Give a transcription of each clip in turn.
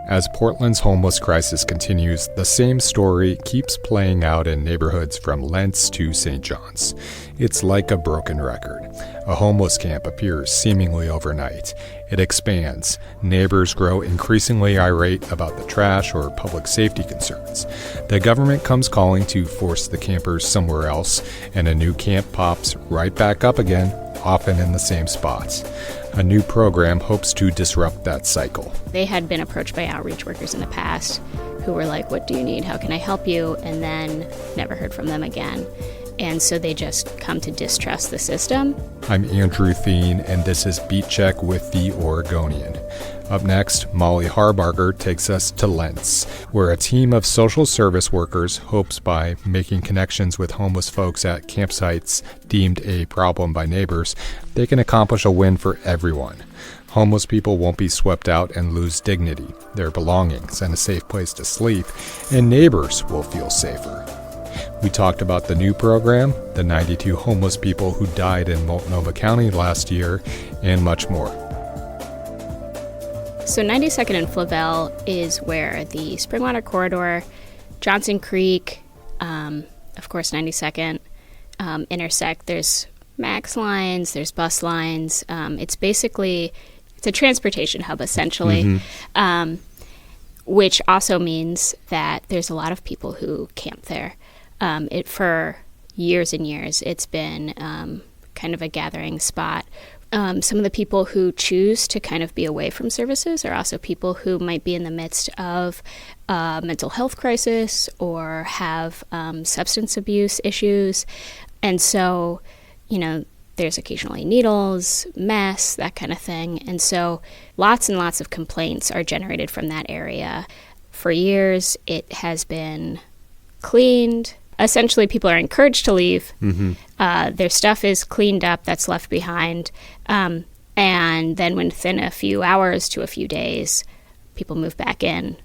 As Portland's homeless crisis continues, the same story keeps playing out in neighborhoods from Lents to St. John's. It's like a broken record. A homeless camp appears seemingly overnight. It expands. Neighbors grow increasingly irate about the trash or public safety concerns. The government comes calling to force the campers somewhere else, and a new camp pops right back up again, often in the same spots. A new program hopes to disrupt that cycle. They had been approached by outreach workers in the past who were like, "What do you need? How can I help you?" And then never heard from them again. And so they just come to distrust the system. I'm Andrew Thien, and this is Beat Check with the Oregonian. Up next, Molly Harbarger takes us to Lents, where a team of social service workers hopes by making connections with homeless folks at campsites deemed a problem by neighbors, they can accomplish a win for everyone. Homeless people won't be swept out and lose dignity, their belongings, and a safe place to sleep, and neighbors will feel safer. We talked about the new program, the 92 homeless people who died in Multnomah County last year, and much more. So 92nd and Laval is where the Springwater Corridor, Johnson Creek, of course 92nd, intersect. There's MAX lines, there's bus lines. It's a transportation hub essentially, which also means that there's a lot of people who camp there. For years and years, it's been kind of a gathering spot. Some of the people who choose to kind of be away from services are also people who might be in the midst of a mental health crisis or have substance abuse issues. And so, there's occasionally needles, mess, that kind of thing. And so lots and lots of complaints are generated from that area. For years, it has been cleaned. Essentially, people are encouraged to leave. Their stuff is cleaned up that's left behind. And then within a few hours to a few days, people move back in.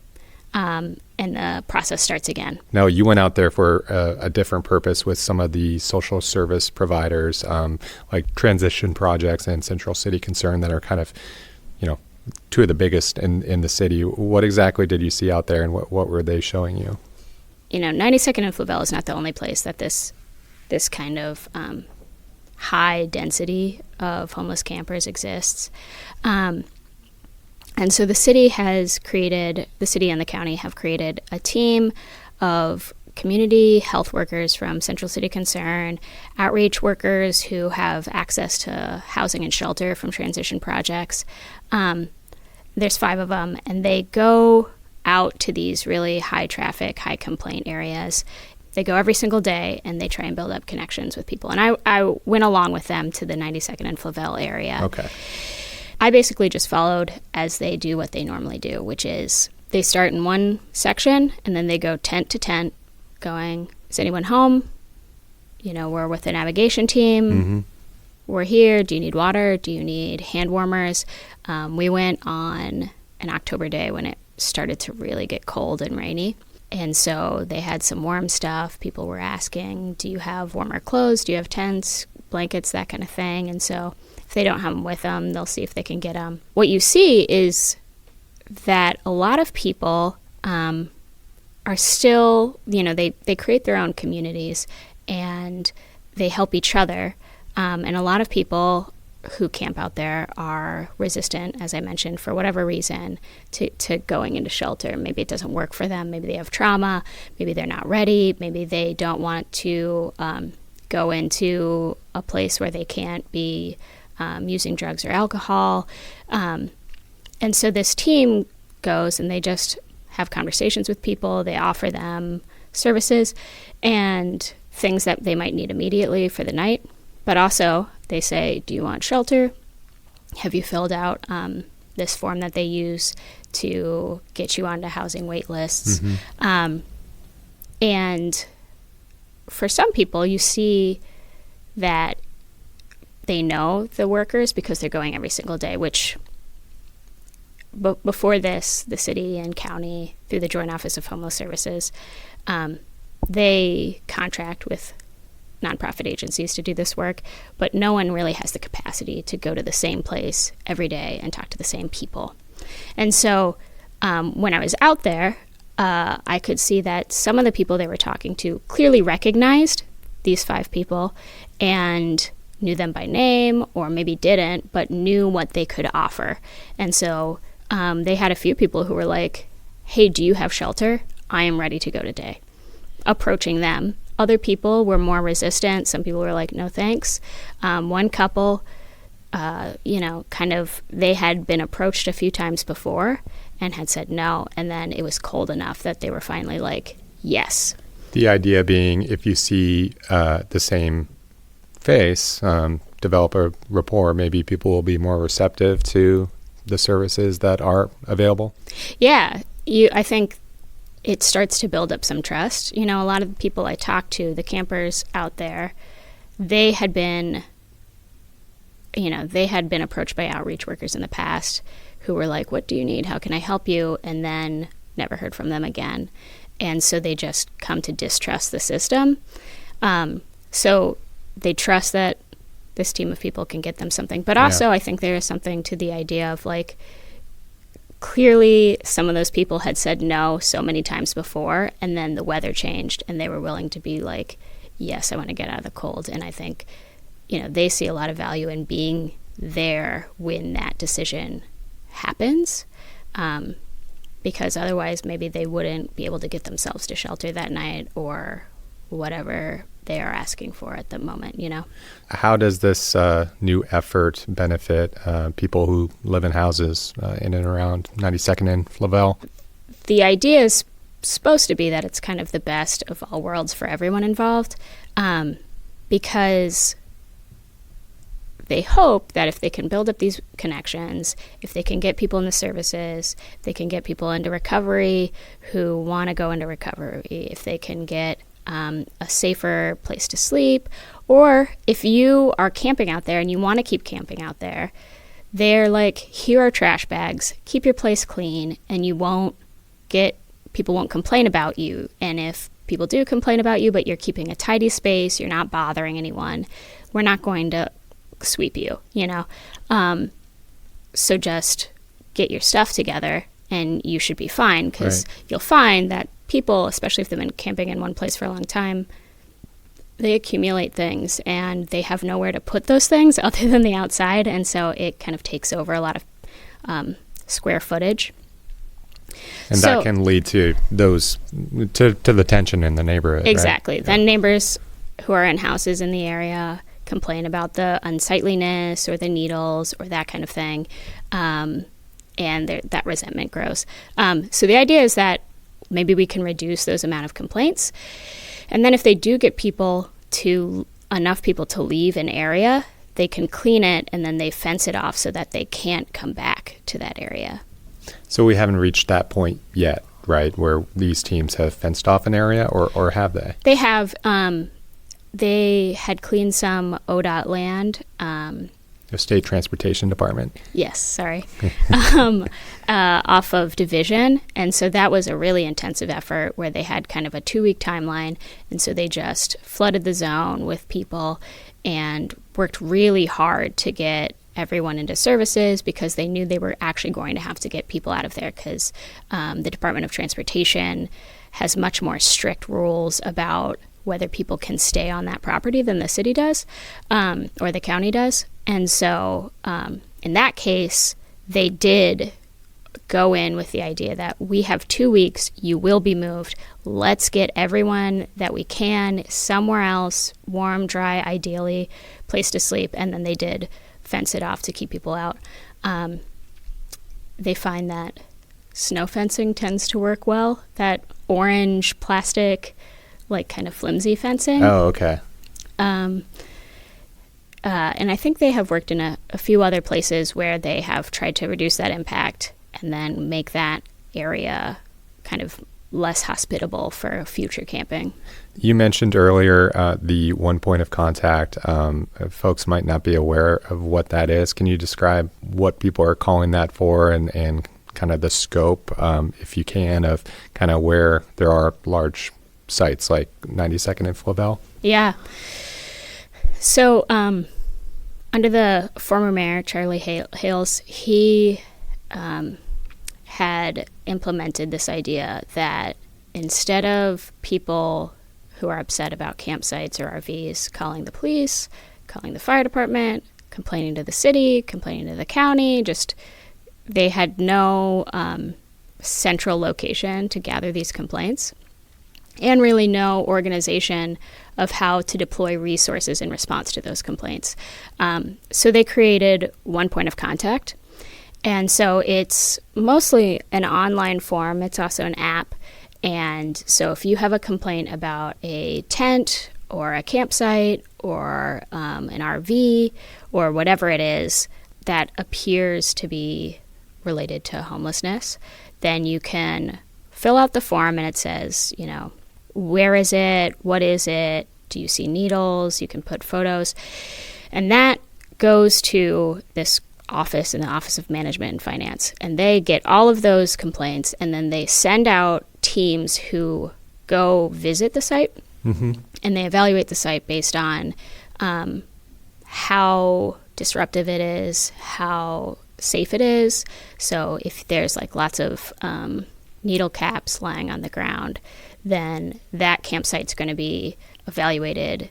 And the process starts again. Now, you went out there for a different purpose with some of the social service providers, like Transition Projects and Central City Concern, that are kind of, two of the biggest in the city. What exactly did you see out there, and what were they showing you? 92nd and Laval is not the only place that this kind of high density of homeless campers exists. And so the city and the county have created a team of community health workers from Central City Concern, outreach workers who have access to housing and shelter from Transition Projects. There's 5 of them, and they go out to these really high traffic, high complaint areas. They go every single day, and they try and build up connections with people. And I went along with them to the 92nd and Laval area. Okay. I basically just followed as they do what they normally do, which is they start in one section, and then they go tent to tent, going, "Is anyone home? We're with the navigation team. We're here. Do you need water? Do you need hand warmers?" We went on an October day when it started to really get cold and rainy. And so they had some warm stuff. People were asking, "Do you have warmer clothes? Do you have tents, blankets, that kind of thing?" And so if they don't have them with them, they'll see if they can get them. What you see is that a lot of people are still, they create their own communities and they help each other. And a lot of people who camp out there are resistant, as I mentioned, for whatever reason, to going into shelter. Maybe it doesn't work for them. Maybe they have trauma. Maybe they're not ready. Maybe they don't want to go into a place where they can't be using drugs or alcohol. And so this team goes and they just have conversations with people. They offer them services and things that they might need immediately for the night. But also they say, "Do you want shelter? Have you filled out this form that they use to get you onto housing wait lists?" And for some people, you see that they know the workers because they're going every single day, which before this, the city and county, through the Joint Office of Homeless Services, they contract with nonprofit agencies to do this work, but no one really has the capacity to go to the same place every day and talk to the same people. And so when I was out there, I could see that some of the people they were talking to clearly recognized these 5 people and knew them by name, or maybe didn't, but knew what they could offer. And so they had a few people who were like, hey, do you have shelter? I am ready to go today. Approaching them. Other people were more resistant. Some people were like, no thanks. One couple, they had been approached a few times before and had said no, and then it was cold enough that they were finally like, yes. The idea being, if you see the same face, develop a rapport, maybe people will be more receptive to the services that are available. Yeah, I think it starts to build up some trust. A lot of the people I talked to, the campers out there, they had been approached by outreach workers in the past who were like, what do you need? How can I help you? And then never heard from them again. And so they just come to distrust the system. So they trust that this team of people can get them something. But also I think there is something to the idea of like, clearly some of those people had said no so many times before, and then the weather changed and they were willing to be like, yes, I want to get out of the cold. And I think, they see a lot of value in being there when that decision happens, because otherwise maybe they wouldn't be able to get themselves to shelter that night or whatever they are asking for at the moment, How does this new effort benefit people who live in houses in and around 92nd and Laval? The idea is supposed to be that it's kind of the best of all worlds for everyone involved, because they hope that if they can build up these connections, if they can get people in the services, they can get people into recovery who want to go into recovery, if they can get a safer place to sleep, or if you are camping out there and you want to keep camping out there, they're like, here are trash bags, keep your place clean, and people won't complain about you. And if people do complain about you, but you're keeping a tidy space, you're not bothering anyone, we're not going to sweep you, so just get your stuff together and you should be fine, because you'll find that people, especially if they've been camping in one place for a long time, they accumulate things and they have nowhere to put those things other than the outside, and so it kind of takes over a lot of square footage. And that can lead to the tension in the neighborhood. Exactly. Right? Then neighbors who are in houses in the area complain about the unsightliness or the needles or that kind of thing, and that resentment grows. So the idea is that maybe we can reduce those amount of complaints, and then if they do get enough people to leave an area, they can clean it and then they fence it off so that they can't come back to that area. So we haven't reached that point yet, right, where these teams have fenced off an area, or have they? They have. They had cleaned some ODOT land. The State Transportation Department? Yes, sorry. Off of Division. And so that was a really intensive effort where they had kind of a 2-week timeline. And so they just flooded the zone with people and worked really hard to get everyone into services, because they knew they were actually going to have to get people out of there, because the Department of Transportation has much more strict rules about whether people can stay on that property than the city does, or the county does. And so in that case, they did go in with the idea that we have 2 weeks, you will be moved. Let's get everyone that we can somewhere else, warm, dry, ideally, place to sleep. And then they did fence it off to keep people out. They find that snow fencing tends to work well, that orange plastic, like kind of flimsy fencing. Oh, okay. And I think they have worked in a few other places where they have tried to reduce that impact and then make that area kind of less hospitable for future camping. You mentioned earlier the one point of contact. Folks might not be aware of what that is. Can you describe what people are calling that for, and kind of the scope, if you can, of kind of where there are large sites like 92nd and Laval? Yeah. So under the former mayor, Charlie Hales, he had had implemented this idea that instead of people who are upset about campsites or RVs calling the police, calling the fire department, complaining to the city, complaining to the county, just they had no central location to gather these complaints, and really no organization of how to deploy resources in response to those complaints. So they created one point of contact. And so it's mostly an online form. It's also an app. And so if you have a complaint about a tent or a campsite or an RV or whatever it is that appears to be related to homelessness, then you can fill out the form and it says, where is it? What is it? Do you see needles? You can put photos. And that goes to this office in the Office of Management and Finance. And they get all of those complaints, and then they send out teams who go visit the site, and they evaluate the site based on how disruptive it is, how safe it is. So if there's lots of needle caps lying on the ground, then that campsite's going to be evaluated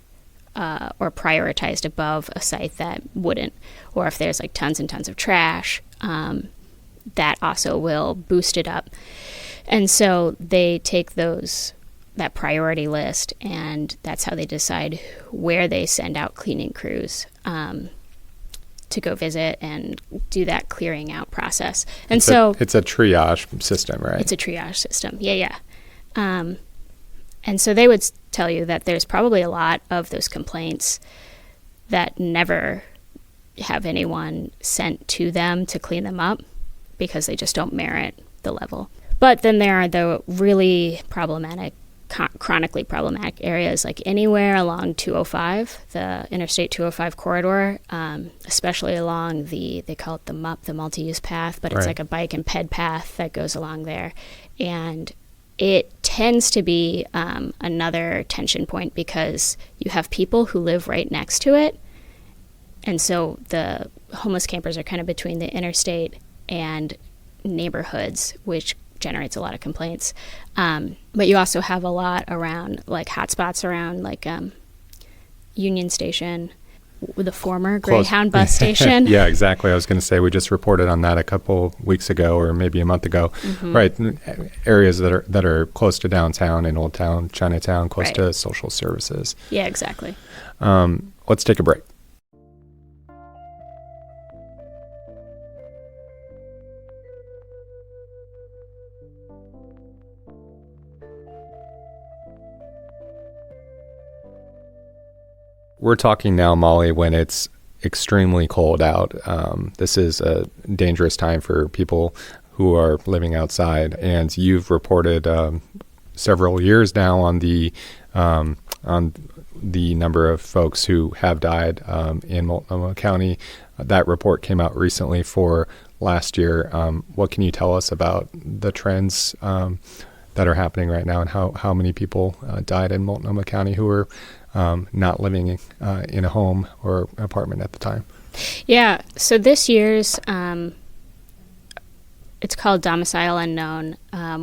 or prioritized above a site that wouldn't. Or if there's tons and tons of trash, that also will boost it up. And so they take that priority list, and that's how they decide where they send out cleaning crews to go visit and do that clearing out process. And it's a triage system, right? It's a triage system. Yeah. And so they would tell you that there's probably a lot of those complaints that never have anyone sent to them to clean them up because they just don't merit the level. But then there are the really problematic, chronically problematic areas, like anywhere along 205, the Interstate 205 corridor, especially along they call it the MUP, the multi-use path, but it's like a bike and ped path that goes along there. And it tends to be another tension point because you have people who live right next to it. And so the homeless campers are kind of between the interstate and neighborhoods, which generates a lot of complaints. But you also have a lot around, hotspots around, Union Station, the former Greyhound bus station. Yeah, exactly. I was going to say we just reported on that a couple weeks ago or maybe a month ago. Right, areas that are close to downtown and Old Town, Chinatown, close to social services. Yeah, exactly. Let's take a break. We're talking now, Molly, when it's extremely cold out. This is a dangerous time for people who are living outside, and you've reported several years now on the number of folks who have died in Multnomah County. That report came out recently for last year. What can you tell us about the trends that are happening right now, and how many people died in Multnomah County who were not living in a home or apartment at the time? Yeah, so this year's, it's called domicile unknown,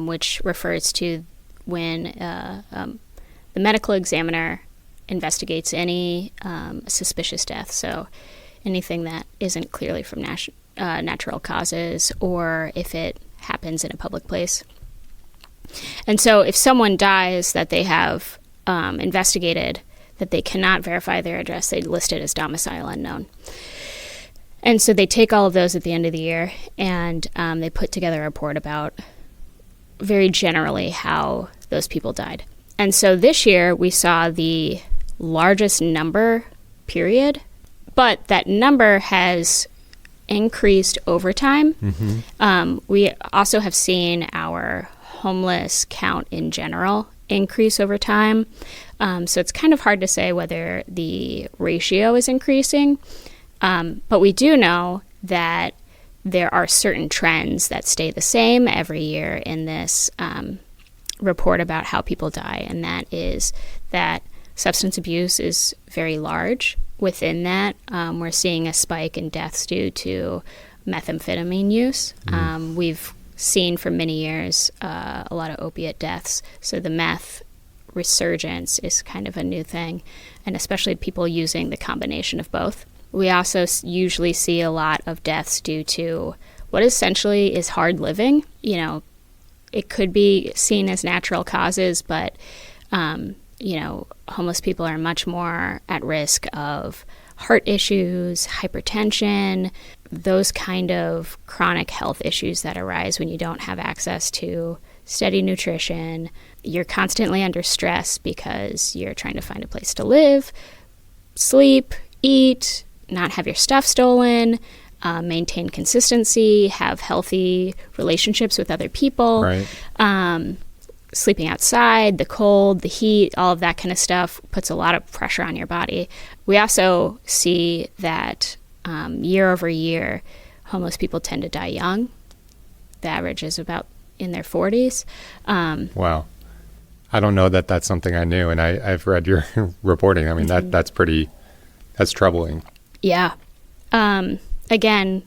which refers to when the medical examiner investigates any suspicious death, so anything that isn't clearly from natural causes, or if it happens in a public place. And so if someone dies that they have investigated, that they cannot verify their address, they list it as domicile unknown. And so they take all of those at the end of the year, and they put together a report about very generally how those people died. And so this year we saw the largest number, period, but that number has increased over time. We also have seen our homeless count in general increase over time. So it's kind of hard to say whether the ratio is increasing. But we do know that there are certain trends that stay the same every year in this report about how people die. And that is that substance abuse is very large. Within that, we're seeing a spike in deaths due to methamphetamine use. We've seen for many years a lot of opiate deaths. So the meth resurgence is kind of a new thing, and especially people using the combination of both. We also usually see a lot of deaths due to what essentially is hard living. You know, it could be seen as natural causes, but, you know, homeless people are much more at risk of heart issues, hypertension, those kind of chronic health issues that arise when you don't have access to steady nutrition. You're constantly under stress because you're trying to find a place to live, sleep, eat, not have your stuff stolen, maintain consistency, have healthy relationships with other people, Right. Sleeping outside, the cold, the heat, all of that kind of stuff puts a lot of pressure on your body. We also see that year over year, homeless people tend to die young. The average is about in their 40s. Wow. I don't know that that's something I knew, and I've read your reporting. I mean, that's troubling. Yeah. Again,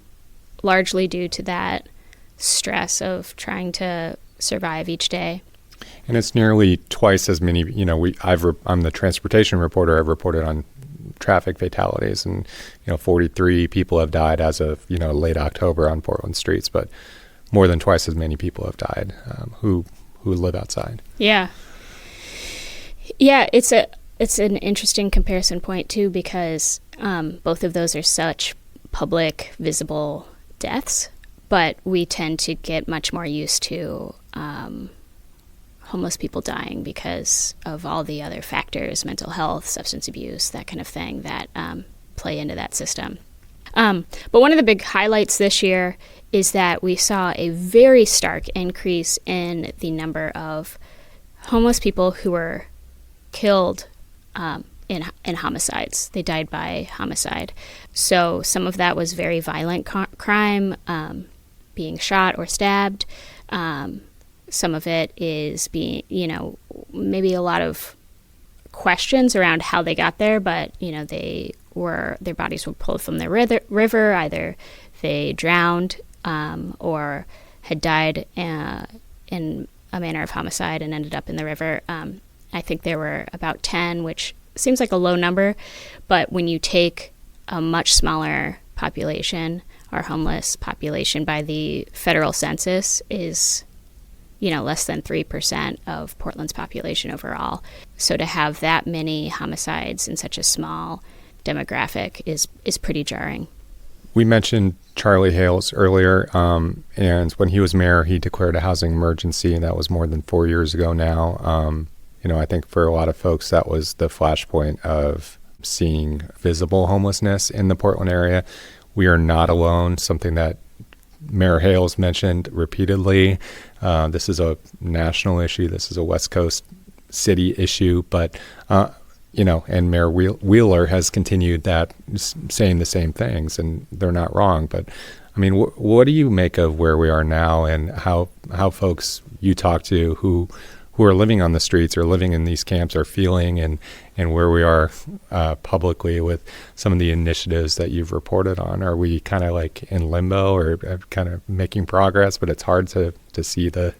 largely due to that stress of trying to survive each day. And it's nearly twice as many, you know, I'm the transportation reporter. I've reported on traffic fatalities, and, you know, 43 people have died as of, you know, late October on Portland streets, but more than twice as many people have died who live outside. Yeah. Yeah, it's an interesting comparison point too, because both of those are such public, visible deaths, but we tend to get much more used to homeless people dying because of all the other factors, mental health, substance abuse, that kind of thing that play into that system. But one of the big highlights this year is that we saw a very stark increase in the number of homeless people who were killed in homicides. They died by homicide. So some of that was very violent crime, being shot or stabbed. Some of it is being, you know, maybe a lot of questions around how they got there, but, you know, their bodies were pulled from the river. Either they drowned or had died in a manner of homicide and ended up in the river. I think there were about 10, which seems like a low number, but when you take a much smaller population, our homeless population by the federal census is, you know, less than 3% of Portland's population overall. So to have that many homicides in such a small demographic is pretty jarring. We mentioned Charlie Hales earlier, and when he was mayor, he declared a housing emergency, and that was more than 4 years ago now. You know, I think for a lot of folks, that was the flashpoint of seeing visible homelessness in the Portland area. We are not alone, something that Mayor Hales mentioned repeatedly. This is a national issue. This is a West Coast city issue, but, you know, and Mayor Wheeler has continued that, saying the same things, and they're not wrong. But, I mean, what do you make of where we are now, and how folks you talk to who are living on the streets or living in these camps are feeling, and where we are publicly with some of the initiatives that you've reported on? Are we kind of like in limbo, or kind of making progress, but it's hard to see the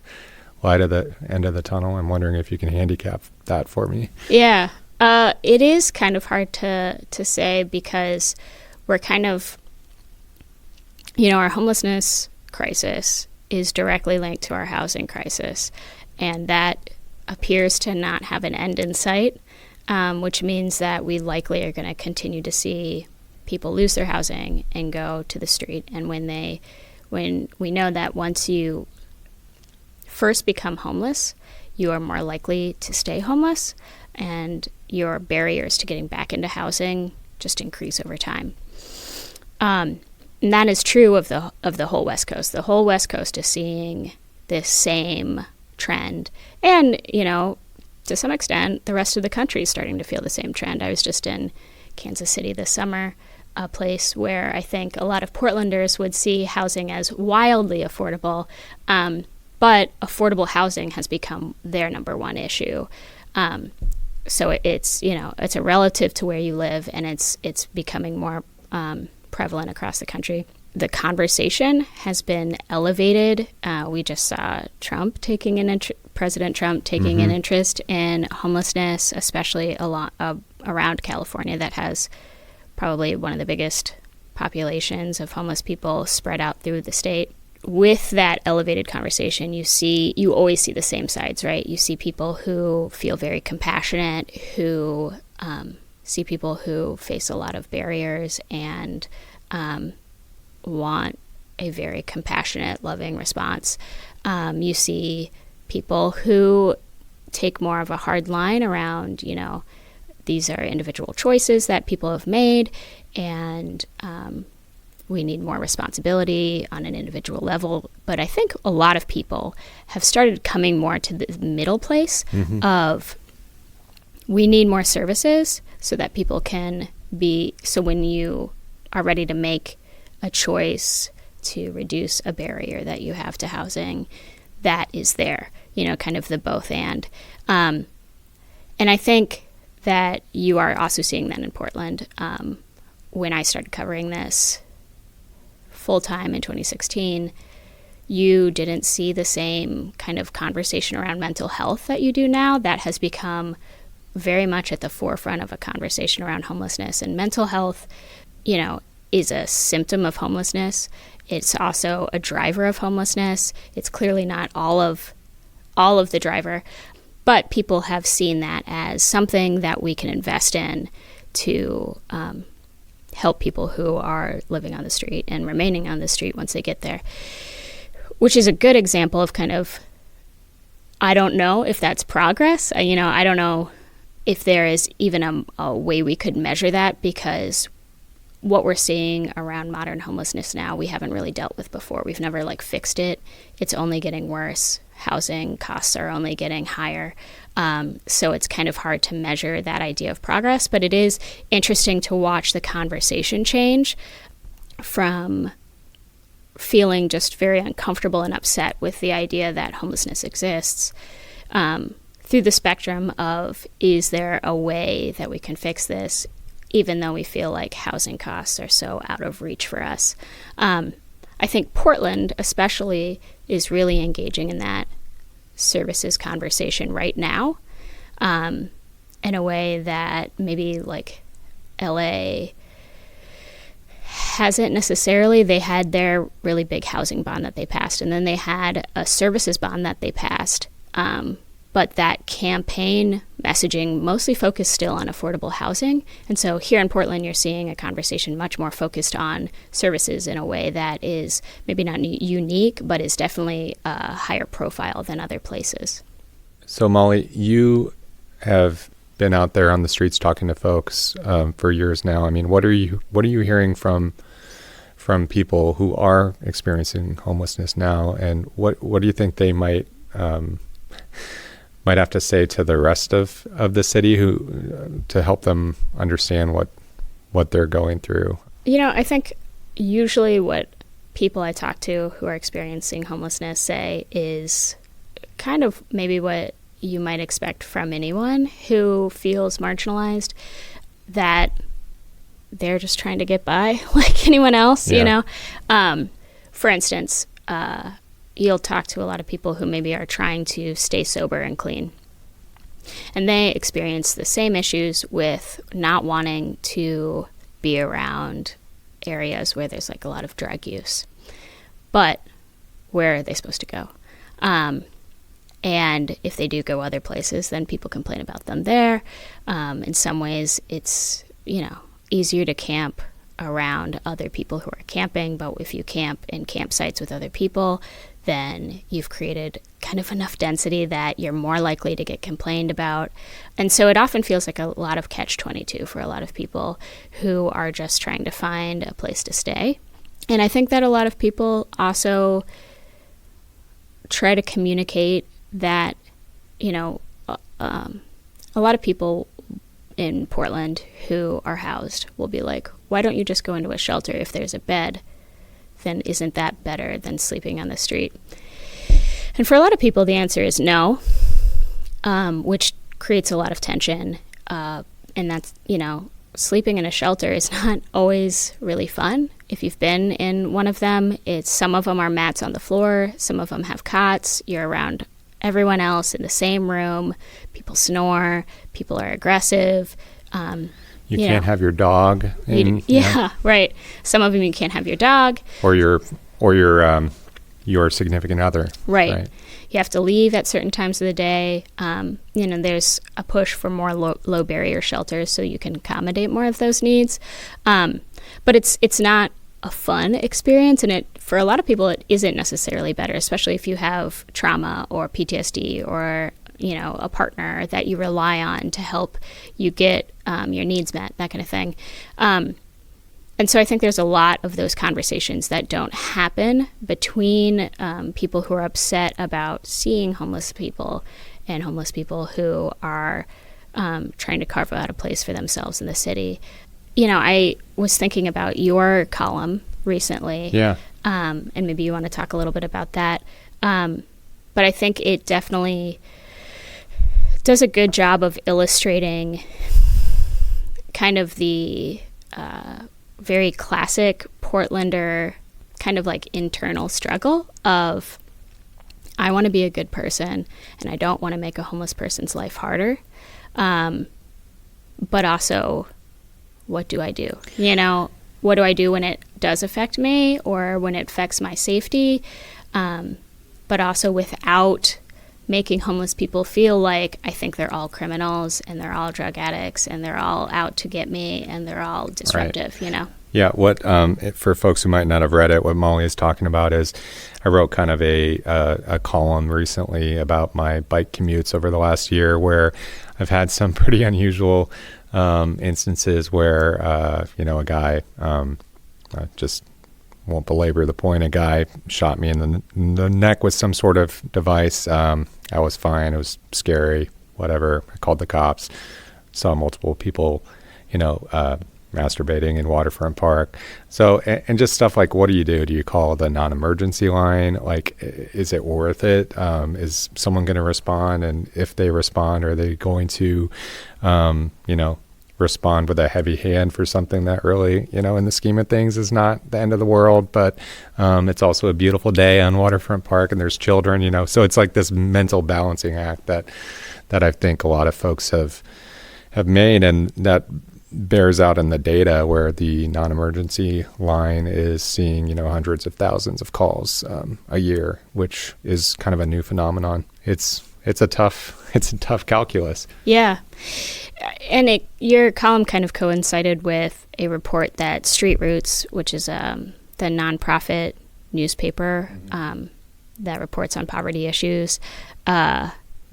light at the end of the tunnel? I'm wondering if you can handicap that for me. Yeah, it is kind of hard to say, because we're kind of, you know, our homelessness crisis is directly linked to our housing crisis. And that appears to not have an end in sight, which means that we likely are going to continue to see people lose their housing and go to the street. And when we know that once you first become homeless, you are more likely to stay homeless, and your barriers to getting back into housing just increase over time. And that is true of the whole West Coast. The whole West Coast is seeing this same trend, and, you know, to some extent the rest of the country is starting to feel the same trend. I was just in Kansas City this summer, a place where I think a lot of Portlanders would see housing as wildly affordable, but affordable housing has become their number one issue. So it's, you know, it's a relative to where you live, and it's becoming more prevalent across the country. the conversation has been elevated. We just saw President Trump taking an interest in homelessness, especially around California, that has probably one of the biggest populations of homeless people spread out through the state. With that elevated conversation, you always see the same sides, right? You see people who feel very compassionate, who see people who face a lot of barriers and want a very compassionate, loving response. You see people who take more of a hard line around, these are individual choices that people have made, and we need more responsibility on an individual level. But I think a lot of people have started coming more to the middle place of, we need more services so that people can so when you are ready to make a choice to reduce a barrier that you have to housing, that is there, kind of the both and. And I think that you are also seeing that in Portland. When I started covering this full-time in 2016, you didn't see the same kind of conversation around mental health that you do now. That has become very much at the forefront of a conversation around homelessness. And mental health, is a symptom of homelessness. It's also a driver of homelessness. It's clearly not all of the driver, but people have seen that as something that we can invest in to help people who are living on the street and remaining on the street once they get there, which is a good example of kind of, I don't know if that's progress. I don't know if there is even a way we could measure that, because what we're seeing around modern homelessness now, we haven't really dealt with before. We've never fixed it. It's only getting worse. Housing costs are only getting higher. So it's kind of hard to measure that idea of progress, but it is interesting to watch the conversation change from feeling just very uncomfortable and upset with the idea that homelessness exists, through the spectrum of, is there a way that we can fix this, even though we feel like housing costs are so out of reach for us. I think Portland especially is really engaging in that services conversation right now, in a way that maybe LA hasn't necessarily. They had their really big housing bond that they passed, and then they had a services bond that they passed. But that campaign messaging mostly focused still on affordable housing. And so here in Portland, you're seeing a conversation much more focused on services in a way that is maybe not unique, but is definitely a higher profile than other places. So Molly, you have been out there on the streets talking to folks for years now. I mean, what are you hearing from people who are experiencing homelessness now, and what do you think they might have to say to the rest of the city to help them understand what they're going through? I think usually what people I talk to who are experiencing homelessness say is kind of maybe what you might expect from anyone who feels marginalized, that they're just trying to get by like anyone else, For instance, you'll talk to a lot of people who maybe are trying to stay sober and clean, and they experience the same issues with not wanting to be around areas where there's a lot of drug use. But where are they supposed to go? And if they do go other places, then people complain about them there. In some ways, it's, easier to camp around other people who are camping, but if you camp in campsites with other people, then you've created kind of enough density that you're more likely to get complained about. And so it often feels like a lot of catch-22 for a lot of people who are just trying to find a place to stay. And I think that a lot of people also try to communicate that, a lot of people in Portland who are housed will be like, why don't you just go into a shelter? If there's a bed, then isn't that better than sleeping on the street? And for a lot of people, the answer is no, which creates a lot of tension. And that's, sleeping in a shelter is not always really fun. If you've been in one of them, some of them are mats on the floor, some of them have cots, you're around everyone else in the same room, people snore, people are aggressive. You can't have your dog. Right. Some of them you can't have your dog. Or your significant other. Right. You have to leave at certain times of the day. There's a push for more low barrier shelters so you can accommodate more of those needs. But it's not a fun experience, and for a lot of people it isn't necessarily better, especially if you have trauma or PTSD or a partner that you rely on to help you get your needs met, that kind of thing. And so I think there's a lot of those conversations that don't happen between people who are upset about seeing homeless people and homeless people who are trying to carve out a place for themselves in the city. I was thinking about your column recently. Yeah. And maybe you want to talk a little bit about that. But I think it definitely does a good job of illustrating kind of the very classic Portlander kind of like internal struggle of, I want to be a good person and I don't want to make a homeless person's life harder. But also, what do I do? What do I do when it does affect me or when it affects my safety? But also without making homeless people feel like I think they're all criminals and they're all drug addicts and they're all out to get me and they're all disruptive, Yeah, what for folks who might not have read it, what Molly is talking about is I wrote kind of a column recently about my bike commutes over the last year where I've had some pretty unusual instances where, a guy, I just won't belabor the point, a guy shot me in the neck with some sort of device. I was fine. It was scary, whatever. I called the cops, saw multiple people, masturbating in Waterfront Park. So, and just stuff like, what do you do? Do you call the non-emergency line? Like, is it worth it? Is someone going to respond? And if they respond, are they going to, respond with a heavy hand for something that really, in the scheme of things is not the end of the world, but it's also a beautiful day on Waterfront Park and there's children, so it's like this mental balancing act that I think a lot of folks have made, and that bears out in the data where the non-emergency line is seeing, hundreds of thousands of calls a year, which is kind of a new phenomenon. It's a tough calculus. Yeah. And your column kind of coincided with a report that Street Roots, which is the nonprofit newspaper that reports on poverty issues,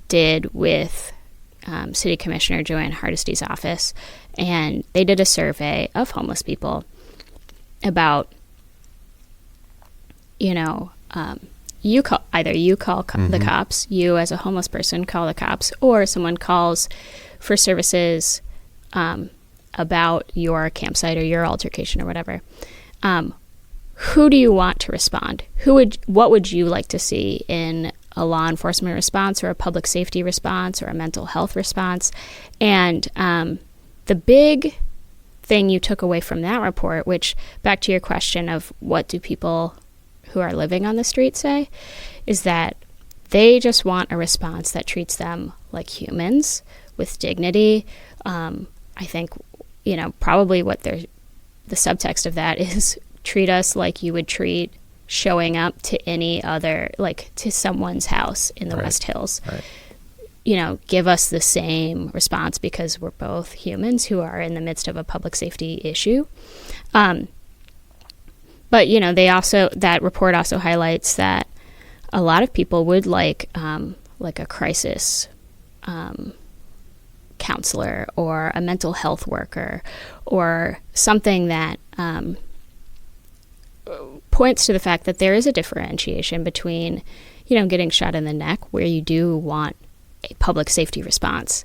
did with City Commissioner Joanne Hardesty's office. And they did a survey of homeless people about, you call the cops, you as a homeless person call the cops, or someone calls for services about your campsite or your altercation or whatever. Who do you want to respond? What would you like to see in a law enforcement response or a public safety response or a mental health response? And the big thing you took away from that report, which back to your question of what do people who are living on the street say, is that they just want a response that treats them like humans with dignity. I think, probably what the subtext of that is treat us like you would treat showing up to any other, like to someone's house in the West Hills. Right. Give us the same response because we're both humans who are in the midst of a public safety issue. But, that report also highlights that a lot of people would like a crisis counselor or a mental health worker or something that points to the fact that there is a differentiation between, getting shot in the neck where you do want a public safety response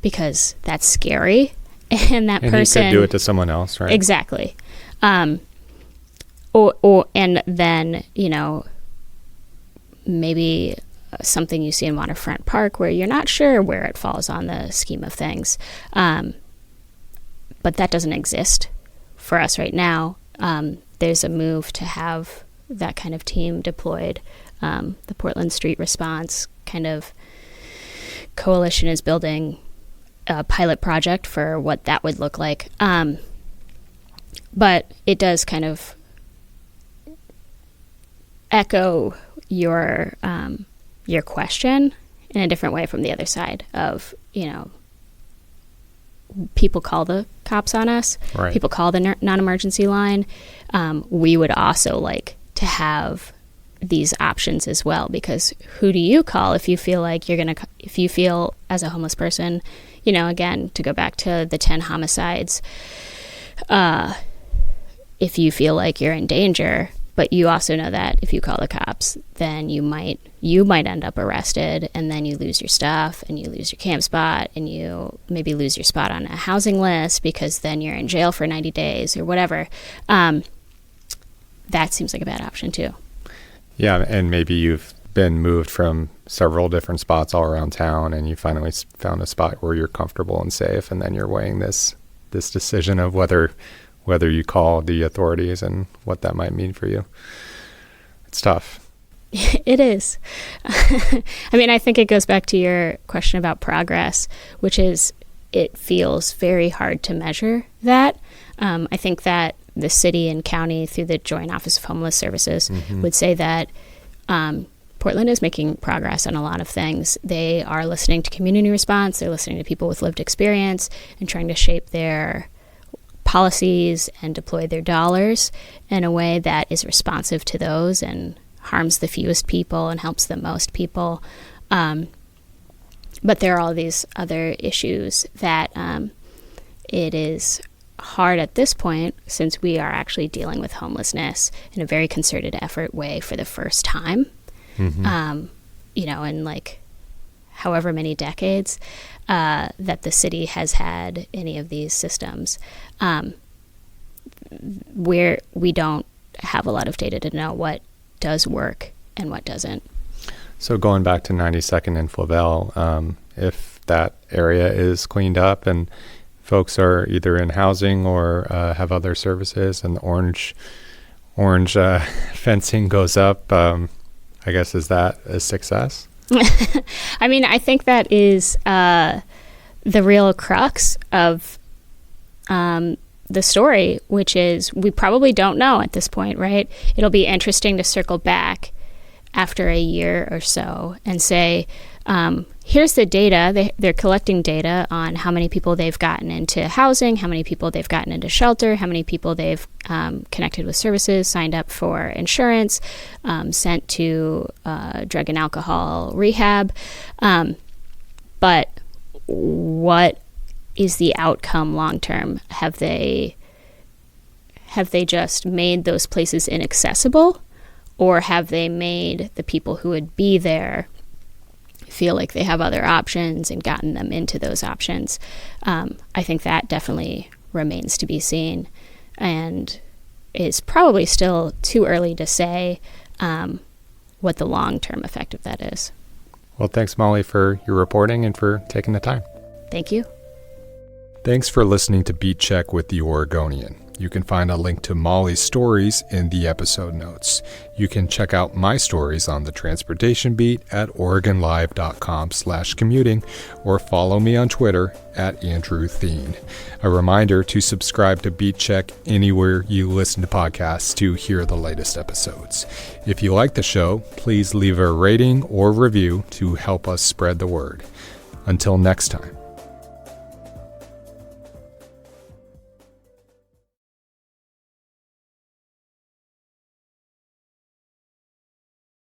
because that's scary and that person could do it to someone else, right? Exactly. And then, maybe something you see in Waterfront Park where you're not sure where it falls on the scheme of things. But But that doesn't exist for us right now. There's a move to have that kind of team deployed. The Portland Street Response kind of coalition is building a pilot project for what that would look like. But it does kind of echo your question in a different way from the other side of, people call the cops on us. Right. People call the non-emergency line. We would also like to have these options as well, because who do you call if you feel like if you feel as a homeless person, again, to go back to the 10 homicides, if you feel like you're in danger, but you also know that if you call the cops, then you might end up arrested, and then you lose your stuff, and you lose your camp spot, and you maybe lose your spot on a housing list because then you're in jail for 90 days or whatever. That seems like a bad option too. Yeah, and maybe you've been moved from several different spots all around town, and you finally found a spot where you're comfortable and safe, and then you're weighing this decision of whether you call the authorities and what that might mean for you. It's tough. It is. I mean, I think it goes back to your question about progress, which is it feels very hard to measure that. I think that the city and county, through the Joint Office of Homeless Services, would say that Portland is making progress on a lot of things. They are listening to community response. They're listening to people with lived experience and trying to shape their policies and deploy their dollars in a way that is responsive to those and harms the fewest people and helps the most people. But there are all these other issues that it is hard at this point, since we are actually dealing with homelessness in a very concerted effort way for the first time, in like however many decades that the city has had any of these systems, where we don't have a lot of data to know what does work and what doesn't. So going back to 92nd and Laval, if that area is cleaned up and folks are either in housing or have other services, and the orange fencing goes up, I guess, is that a success? I mean, I think that is the real crux of the story, which is we probably don't know at this point, right? It'll be interesting to circle back after a year or so and say, here's the data. They're collecting data on how many people they've gotten into housing, how many people they've gotten into shelter, how many people they've connected with services, signed up for insurance, sent to drug and alcohol rehab. But what is the outcome long term? Have they just made those places inaccessible, or have they made the people who would be there feel like they have other options and gotten them into those options? I think that definitely remains to be seen, and is probably still too early to say what the long-term effect of that is. Well, thanks, Molly, for your reporting and for taking the time. Thank you. Thanks for listening to Beat Check with the Oregonian. You can find a link to Molly's stories in the episode notes. You can check out my stories on the transportation beat at OregonLive.com/commuting, or follow me on Twitter at @AndrewTheen. A reminder to subscribe to Beat Check anywhere you listen to podcasts to hear the latest episodes. If you like the show, please leave a rating or review to help us spread the word. Until next time.